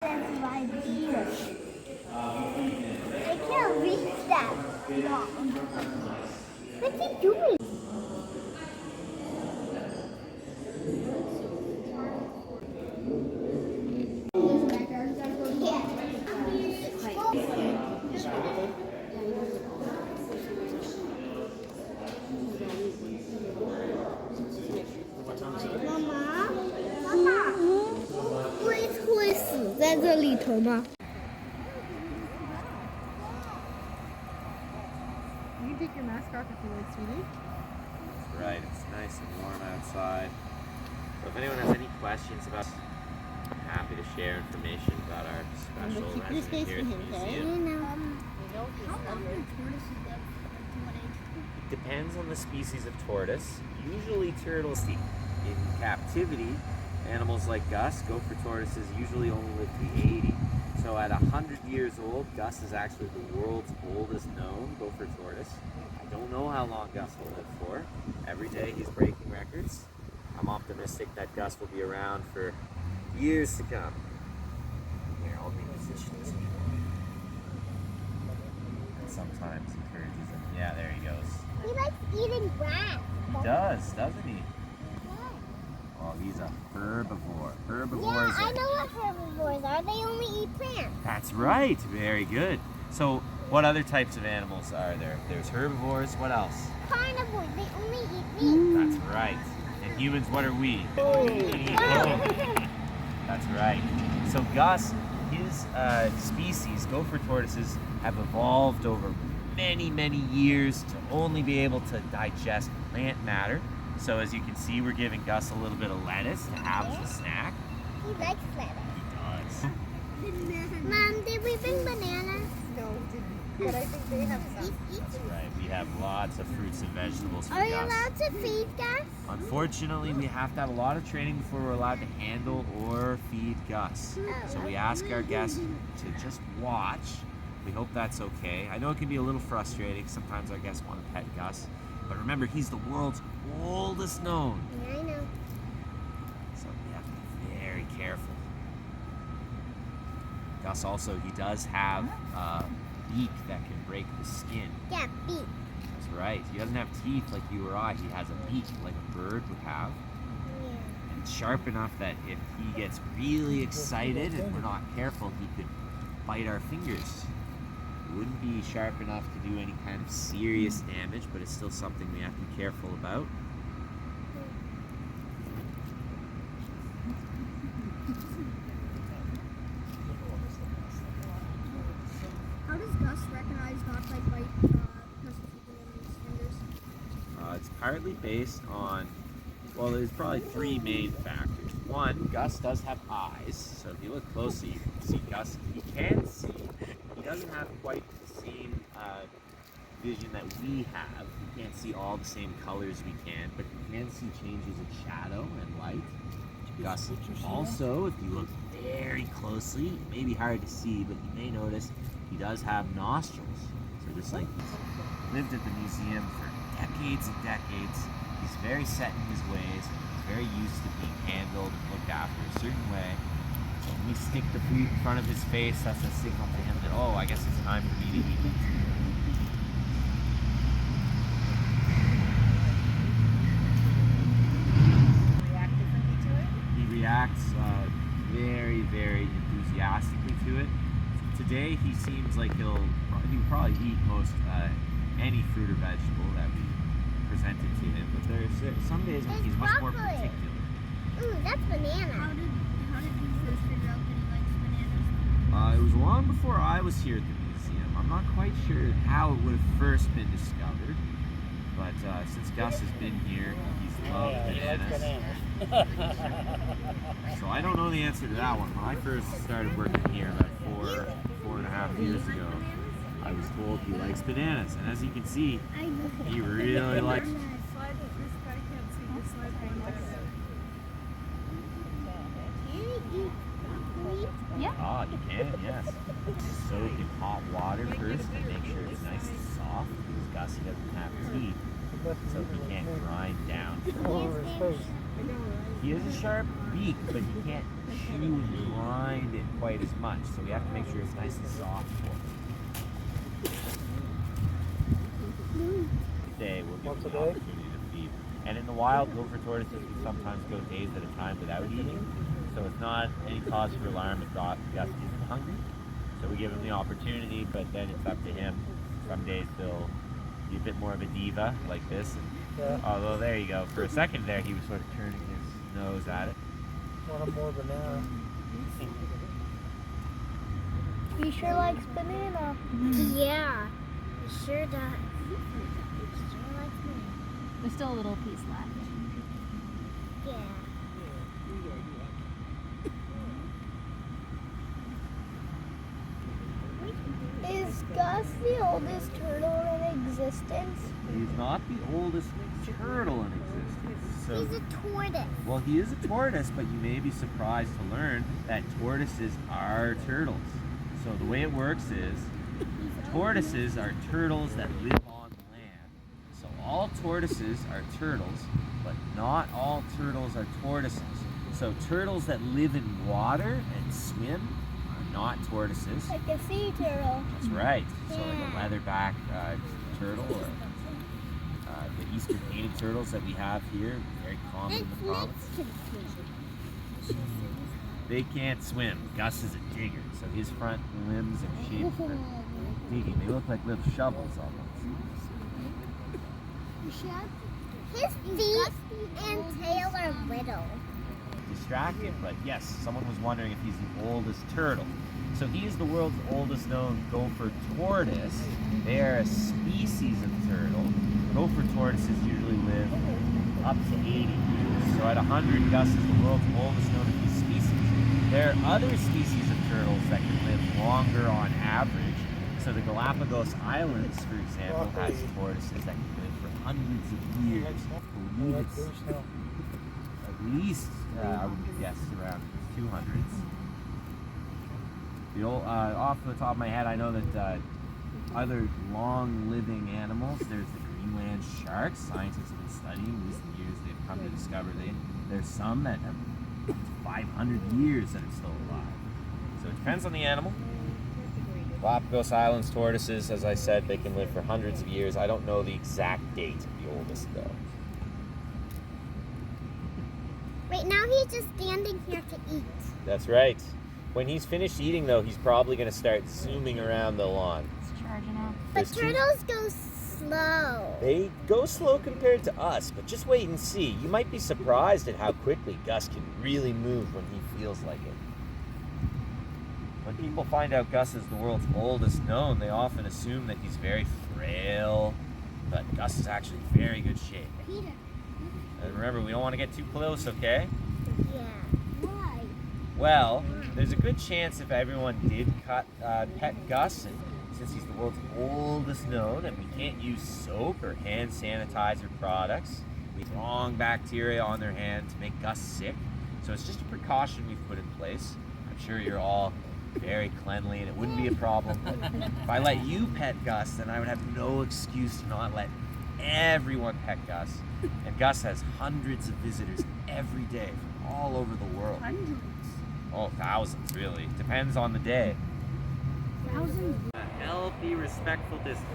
That's right here. I can't reach that long. What's he doing?会死在这里头吗？ You can take your mask off if you like, sweetie. Right, it's nice and warm outside. So if anyone has any questions about, I'm happy to share information about our special keep your resident space here for at the him, okay? museum. How long do tortoises live? It depends on the species of tortoise. Usually turtles, in captivity, animals like Gus, gopher tortoises, usually only live to be 80. So at 100 years old, Gus is actually the world's oldest known gopher tortoise. I don't know how long Gus will live for. Every day he's breaking records. I'm optimistic that Gus will be around for years to come. Here, I'll reposition this. Sometimes encourages him. Yeah, there he goes. He likes eating grass. He does, doesn't he? Well, he's a herbivore. Herbivores. Yeah, I know what herbivores are. They only eat plants. That's right. Very good. So, what other types of animals are there? There's herbivores. What else? Carnivores. They only eat meat. That's right. And humans, what are we? That's right. So Gus, his species, gopher tortoises, have evolved over many, many years to only be able to digest plant matter. So as you can see, we're giving Gus a little bit of lettuce to have as a snack. He likes lettuce. He does. Mom, did we bring bananas? No, didn't. But I think they have some. That's right. We have lots of fruits and vegetables for Are you Gus. allowed to feed Gus? Unfortunately, we have to have a lot of training before we're allowed to handle or feed Gus. So we ask our guests to just watch. We hope that's okay. I know it can be a little frustrating. Sometimes our guests want to pet Gus. But remember, he's the world's oldest known. Yeah, I know. So we have to be very careful. Gus also, he does have a beak that can break the skin. Yeah, beak. That's right. He doesn't have teeth like you or I. He has a beak like a bird would have. Yeah. And it's sharp enough that if he gets really excited and we're not careful, he could bite our fingers. It wouldn't be sharp enough to do any kind of serious damage, but it's still something we have to be careful about. How does Gus recognize not bite because of his fingers? It's partly based on, well, there's probably three main factors. One, Gus does have eyes, so if you look closely, you can see Gus, he can see. He doesn't have quite the same vision that we have. He can't see all the same colors we can, but he can see changes in shadow and light. Gus also, if you look very closely, it may be hard to see, but you may notice he does have nostrils. So just like he's lived at the museum for decades and decades, he's very set in his ways. He's very used to being handled and looked after a certain way. So when we stick the food in front of his face, that's a signal to him that, oh, I guess it's time for me to eat. React differently to it? He reacts very, very enthusiastically to it. Today, he seems like he'll probably eat most any fruit or vegetable that we presented to him, but there's some days when he's much more particular. Ooh, that's banana. How did you first figure out that he likes bananas? It was long before I was here at the museum. I'm not quite sure how it would have first been discovered, but since Gus has been here, he's loved bananas. So I don't know the answer to that one. When I first started working here about 4.5 years ago, I was told he likes bananas, and as you can see, he really likes. This guy can't see the slide Yeah. Ah, you can, yes. Soak in hot water first and make sure it's nice and soft, because Gus doesn't have teeth. so he can't grind down. All over his face. He has a sharp beak, but he can't chew and grind it quite as much, so we have to make sure it's nice and soft for him. Today we'll give Once him a the day? opportunity to feed. And in the wild, gopher tortoises can sometimes go days at a time without eating, so it's not any cause for alarm if Gus isn't hungry. So we give him the opportunity, but then it's up to him. Some days he'll be a bit more of a diva like this. And, Yeah. although there you go, for a second there he was sort of turning his nose at it. Want more banana. He sure likes banana. Yeah, he sure does. He sure likes banana. There's still a little piece left. Yeah. Is Gus the oldest turtle in existence? He's not the oldest turtle in existence. So, He's a tortoise. well, he is a tortoise, but you may be surprised to learn that tortoises are turtles. So the way it works is tortoises are turtles that live on land. So all tortoises are turtles, but not all turtles are tortoises. So turtles that live in water and swim are not tortoises. Like a sea turtle. That's right. So like a Yeah. leatherback turtle or the eastern painted turtles that we have here, very common in the province. They can't swim. Gus is a digger, so his front limbs are shaped for digging. They look like little shovels almost. His feet and tail are little. Distracted, but yes, someone was wondering if he's the oldest turtle. So he is the world's oldest known gopher tortoise. They are a species of turtle. Gopher tortoises usually live up to 80 years. So at 100, Gus is the world's oldest known of these species. There are other species of turtles that can live longer on average. So the Galapagos Islands, for example, has tortoises that can live for hundreds of years. I believe Like it's goose now. at least, I would guess, around 200s. Off the top of my head, I know that other long-living animals, there's the Greenland sharks. Scientists have been studying in recent years. They've come to discover there's some that have 500 years that are still alive. So it depends on the animal. Galapagos Islands tortoises, as I said, they can live for hundreds of years. I don't know the exact date of the oldest, though. Right now he's just standing here to eat. That's right. When he's finished eating, though, he's probably going to start zooming around the lawn. It's charging up. But There's two- turtles go slow. They go slow compared to us, but just wait and see. You might be surprised at how quickly Gus can really move when he feels like it. When people find out Gus is the world's oldest known, they often assume that he's very frail, but Gus is actually in very good shape. Peter. And remember, we don't want to get too close, okay? Yeah. Why? Well, there's a good chance if everyone did pet Gus, and since he's the world's oldest known, and we can't use soap or hand sanitizer products, we strong bacteria on their hands to make Gus sick. So it's just a precaution we've put in place. I'm sure you're all very cleanly, and it wouldn't be a problem. If I let you pet Gus, then I would have no excuse to not let everyone pet Gus. And Gus has hundreds of visitors every day from all over the world. Hundreds. Oh, thousands, really. Depends on the day. Thousands. A healthy, respectful distance.